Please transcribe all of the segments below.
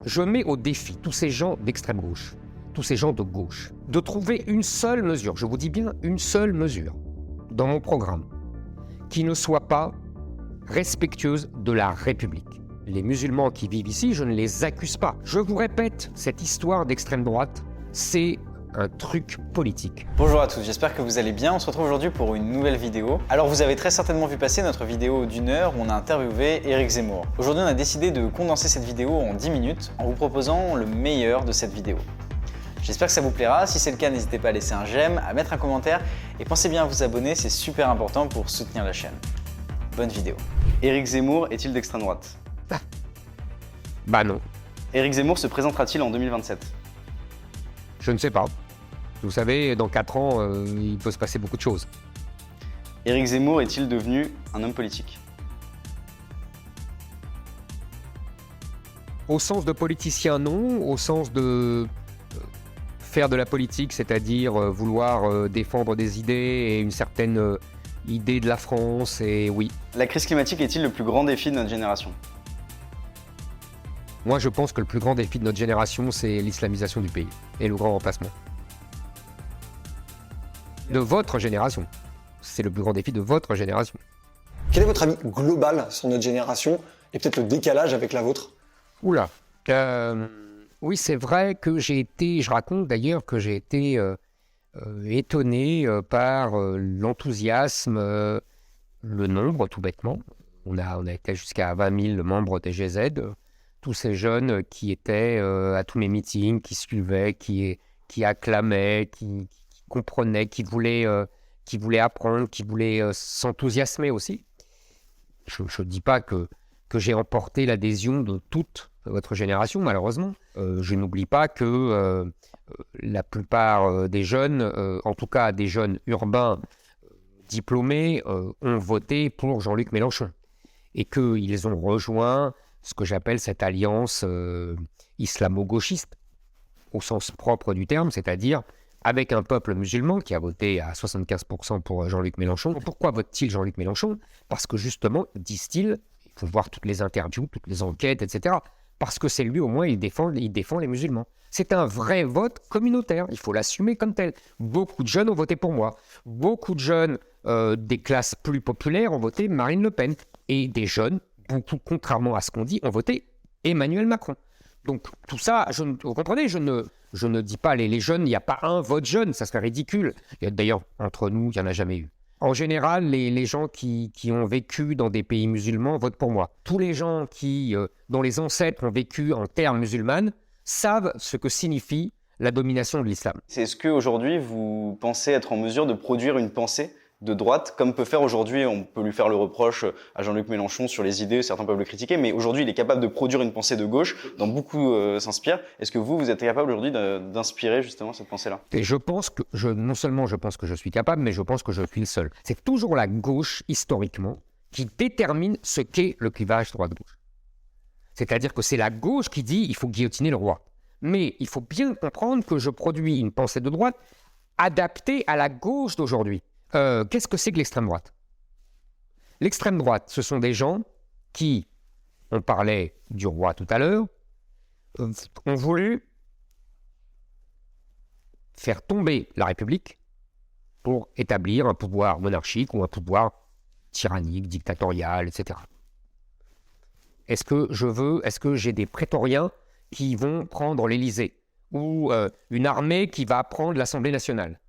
Je mets au défi tous ces gens d'extrême gauche, tous ces gens de gauche, de trouver une seule mesure, je vous dis bien une seule mesure, dans mon programme, qui ne soit pas respectueuse de la République. Les musulmans qui vivent ici, je ne les accuse pas. Je vous répète, cette histoire d'extrême droite, c'est un truc politique. Bonjour à tous, j'espère que vous allez bien. On se retrouve aujourd'hui pour une nouvelle vidéo. Alors vous avez très certainement vu passer notre vidéo d'1 heure où on a interviewé Éric Zemmour. Aujourd'hui on a décidé de condenser cette vidéo en 10 minutes en vous proposant le meilleur de cette vidéo. J'espère que ça vous plaira, si c'est le cas n'hésitez pas à laisser un j'aime, à mettre un commentaire et pensez bien à vous abonner, c'est super important pour soutenir la chaîne. Bonne vidéo. Éric Zemmour est-il d'extrême droite? Bah non. Éric Zemmour se présentera-t-il en 2027? Je ne sais pas. Vous savez, dans 4 ans, il peut se passer beaucoup de choses. Éric Zemmour est-il devenu un homme politique? Au sens de politicien, non. Au sens de faire de la politique, c'est-à-dire vouloir défendre des idées et une certaine idée de la France, et oui. La crise climatique est-il le plus grand défi de notre génération? Moi, je pense que le plus grand défi de notre génération, c'est l'islamisation du pays et le grand remplacement. De votre génération. C'est le plus grand défi de votre génération. Quel est votre avis global sur notre génération et peut-être le décalage avec la vôtre? Oula. Oui, c'est vrai que je raconte d'ailleurs que j'ai été étonné par l'enthousiasme, le nombre tout bêtement. On a été jusqu'à 20 000 membres des GZ. Tous ces jeunes qui étaient à tous mes meetings, qui suivaient, qui acclamaient, qui comprenaient, qui voulaient apprendre, qui voulaient s'enthousiasmer aussi. Je ne dis pas que j'ai emporté l'adhésion de toute votre génération, malheureusement. Je n'oublie pas que la plupart des jeunes, en tout cas des jeunes urbains diplômés, ont voté pour Jean-Luc Mélenchon. Et qu'ils ont rejoint ce que j'appelle cette alliance islamo-gauchiste, au sens propre du terme, c'est-à-dire avec un peuple musulman qui a voté à 75% pour Jean-Luc Mélenchon. Pourquoi vote-t-il Jean-Luc Mélenchon? Parce que justement, disent-ils, il faut voir toutes les interviews, toutes les enquêtes, etc., parce que c'est lui, au moins, il défend les musulmans. C'est un vrai vote communautaire, il faut l'assumer comme tel. Beaucoup de jeunes ont voté pour moi. Beaucoup de jeunes des classes plus populaires ont voté Marine Le Pen. Et des jeunes, beaucoup, contrairement à ce qu'on dit, ont voté Emmanuel Macron. Donc tout ça, vous comprenez, je ne dis pas les jeunes, il n'y a pas un vote jeune, ça serait ridicule. D'ailleurs, entre nous, il n'y en a jamais eu. En général, les gens qui ont vécu dans des pays musulmans votent pour moi. Tous les gens dont les ancêtres ont vécu en terre musulmane savent ce que signifie la domination de l'islam. Est-ce qu'aujourd'hui, vous pensez être en mesure de produire une pensée de droite, comme peut faire aujourd'hui, on peut lui faire le reproche à Jean-Luc Mélenchon sur les idées, certains peuvent le critiquer, mais aujourd'hui il est capable de produire une pensée de gauche, dont beaucoup s'inspirent. Est-ce que vous êtes capable aujourd'hui d'inspirer justement cette pensée-là? Et je pense que, non seulement je pense que je suis capable, mais je pense que je suis le seul. C'est toujours la gauche, historiquement, qui détermine ce qu'est le clivage droite-gauche. C'est-à-dire que c'est la gauche qui dit il faut guillotiner le roi. Mais il faut bien comprendre que je produis une pensée de droite adaptée à la gauche d'aujourd'hui. Qu'est-ce que c'est que l'extrême droite? L'extrême droite, ce sont des gens qui, on parlait du roi tout à l'heure, ont voulu faire tomber la République pour établir un pouvoir monarchique ou un pouvoir tyrannique, dictatorial, etc. Est-ce que j'ai des prétoriens qui vont prendre l'Élysée ou une armée qui va prendre l'Assemblée nationale?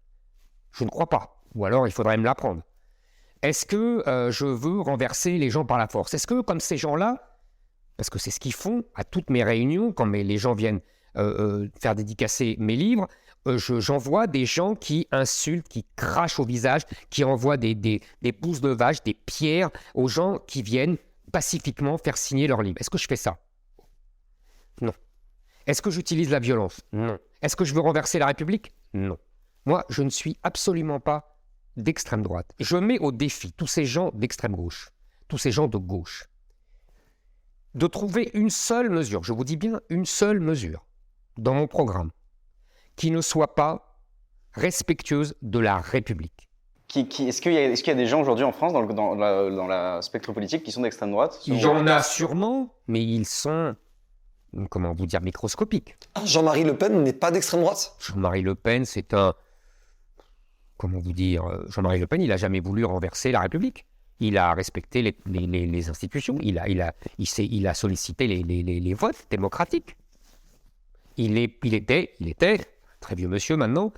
Je ne crois pas. Ou alors, il faudrait me l'apprendre. Est-ce que je veux renverser les gens par la force? Est-ce que, comme ces gens-là, parce que c'est ce qu'ils font à toutes mes réunions, quand les gens viennent faire dédicacer mes livres, j'envoie des gens qui insultent, qui crachent au visage, qui envoient des pousses de vache, des pierres aux gens qui viennent pacifiquement faire signer leurs livres. Est-ce que je fais ça? Non. Est-ce que j'utilise la violence? Non. Est-ce que je veux renverser la République? Non. Moi, je ne suis absolument pas d'extrême droite. Je mets au défi tous ces gens d'extrême gauche, tous ces gens de gauche, de trouver une seule mesure, je vous dis bien une seule mesure, dans mon programme, qui ne soit pas respectueuse de la République. Est-ce qu'il y a des gens aujourd'hui en France, dans la spectre politique, qui sont d'extrême droite? Il y en a sûrement, mais ils sont comment vous dire, microscopique. Ah, Jean-Marie Le Pen n'est pas d'extrême droite? Jean-Marie Le Pen, c'est un... Comment vous dire, Jean-Marie Le Pen, il n'a jamais voulu renverser la République. Il a respecté les institutions, il a sollicité les votes démocratiques. Il était, très vieux monsieur maintenant,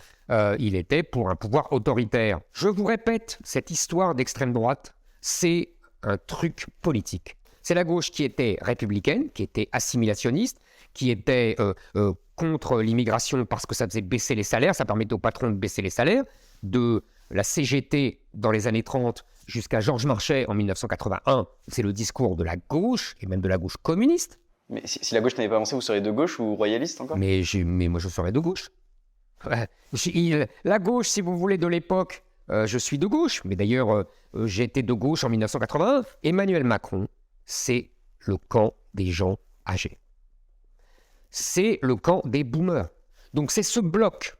il était pour un pouvoir autoritaire. Je vous répète, cette histoire d'extrême droite, c'est un truc politique. C'est la gauche qui était républicaine, qui était assimilationniste, qui était contre l'immigration parce que ça faisait baisser les salaires, ça permettait aux patrons de baisser les salaires, de la CGT dans les années 30 jusqu'à Georges Marchais en 1981, c'est le discours de la gauche, et même de la gauche communiste. Mais si la gauche n'avait pas avancé, vous seriez de gauche ou royaliste encore? Mais moi, je serais de gauche. La gauche, si vous voulez, de l'époque, je suis de gauche. Mais d'ailleurs, j'étais de gauche en 1981. Emmanuel Macron, c'est le camp des gens âgés. C'est le camp des boomers. Donc c'est ce bloc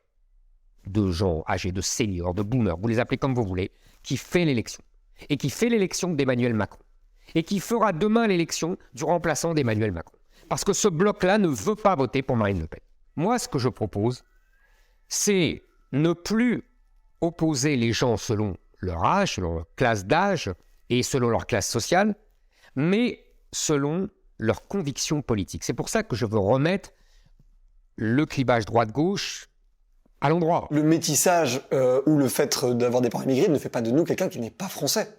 de gens âgés, de seniors, de boomers, vous les appelez comme vous voulez, qui fait l'élection. Et qui fait l'élection d'Emmanuel Macron. Et qui fera demain l'élection du remplaçant d'Emmanuel Macron. Parce que ce bloc-là ne veut pas voter pour Marine Le Pen. Moi, ce que je propose, c'est ne plus opposer les gens selon leur âge, selon leur classe d'âge et selon leur classe sociale, mais selon leurs convictions politiques. C'est pour ça que je veux remettre le clivage droite-gauche à l'endroit. Le métissage ou le fait d'avoir des parents immigrés ne fait pas de nous quelqu'un qui n'est pas français.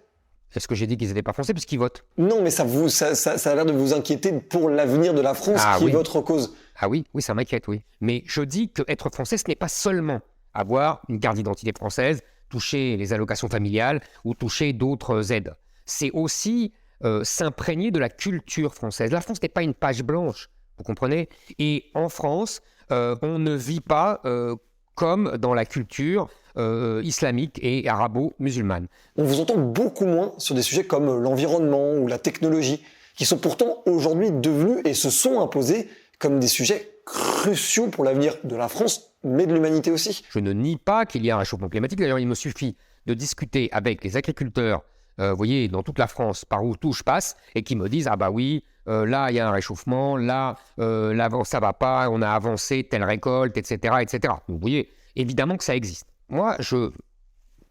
Est-ce que j'ai dit qu'ils n'étaient pas français parce qu'ils votent? Non, mais ça a l'air de vous inquiéter pour l'avenir de la France qui est votre cause. Ah oui, ça m'inquiète, oui. Mais je dis qu'être français, ce n'est pas seulement avoir une carte d'identité française, toucher les allocations familiales ou toucher d'autres aides. C'est aussi s'imprégner de la culture française. La France n'est pas une page blanche, vous comprenez? Et en France, on ne vit pas comme dans la culture islamique et arabo-musulmane. On vous entend beaucoup moins sur des sujets comme l'environnement ou la technologie, qui sont pourtant aujourd'hui devenus et se sont imposés comme des sujets cruciaux pour l'avenir de la France, mais de l'humanité aussi. Je ne nie pas qu'il y a un réchauffement climatique. D'ailleurs, il me suffit de discuter avec les agriculteurs, vous voyez, dans toute la France, par où tout je passe, et qui me disent « Ah bah oui, là, il y a un réchauffement, là, ça va pas, on a avancé telle récolte, etc. etc. » Donc, vous voyez, évidemment que ça existe. Moi, je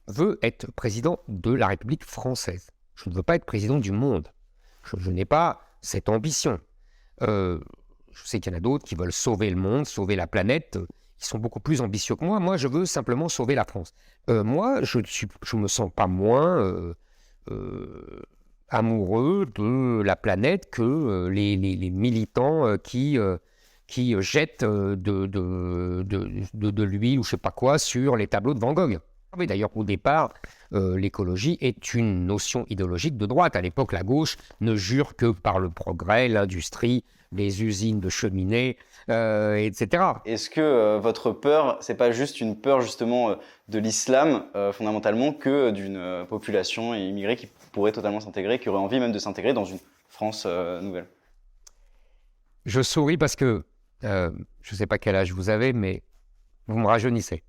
veux être président de la République française. Je ne veux pas être président du monde. Je n'ai pas cette ambition. Je sais qu'il y en a d'autres qui veulent sauver le monde, sauver la planète. Ils sont beaucoup plus ambitieux que moi. Moi, je veux simplement sauver la France. Moi, je ne me sens pas moins amoureux de la planète que les militants qui jettent de l'huile ou je ne sais pas quoi sur les tableaux de Van Gogh. D'ailleurs, au départ, l'écologie est une notion idéologique de droite. À l'époque, la gauche ne jure que par le progrès, l'industrie, les usines de cheminées, etc. Est-ce que votre peur, c'est pas juste une peur justement de l'islam fondamentalement que d'une population immigrée qui pourrait totalement s'intégrer, qui aurait envie même de s'intégrer dans une France nouvelle? Je souris parce que je ne sais pas quel âge vous avez, mais vous me rajeunissez.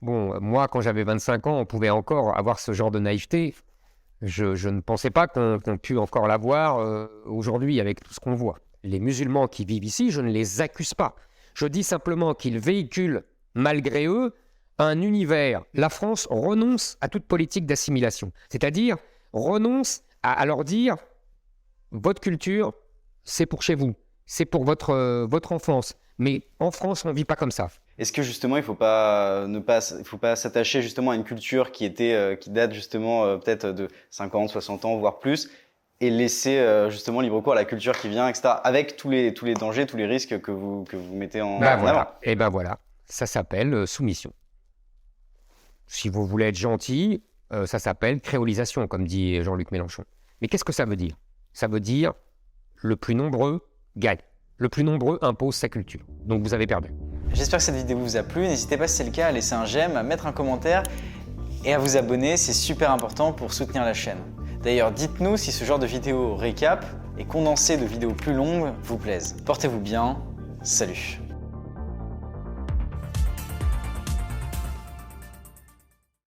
Bon, moi, quand j'avais 25 ans, on pouvait encore avoir ce genre de naïveté. Je ne pensais pas qu'on pût encore l'avoir aujourd'hui avec tout ce qu'on voit. Les musulmans qui vivent ici, je ne les accuse pas. Je dis simplement qu'ils véhiculent, malgré eux, un univers. La France renonce à toute politique d'assimilation. C'est-à-dire, renonce à leur dire « votre culture, c'est pour chez vous, c'est pour votre enfance. Mais en France, on ne vit pas comme ça. » Est-ce que justement, il faut pas s'attacher justement à une culture qui date justement peut-être de 50, 60 ans, voire plus, et laisser justement libre cours à la culture qui vient, etc., avec tous les dangers, tous les risques que vous mettez en avant. Et ben voilà, ça s'appelle soumission. Si vous voulez être gentil, ça s'appelle créolisation, comme dit Jean-Luc Mélenchon. Mais qu'est-ce que ça veut dire? Ça veut dire le plus nombreux gagne. Le plus nombreux impose sa culture. Donc vous avez perdu. J'espère que cette vidéo vous a plu. N'hésitez pas si c'est le cas à laisser un j'aime, à mettre un commentaire et à vous abonner. C'est super important pour soutenir la chaîne. D'ailleurs, dites-nous si ce genre de vidéo récap et condensé de vidéos plus longues vous plaisent. Portez-vous bien. Salut.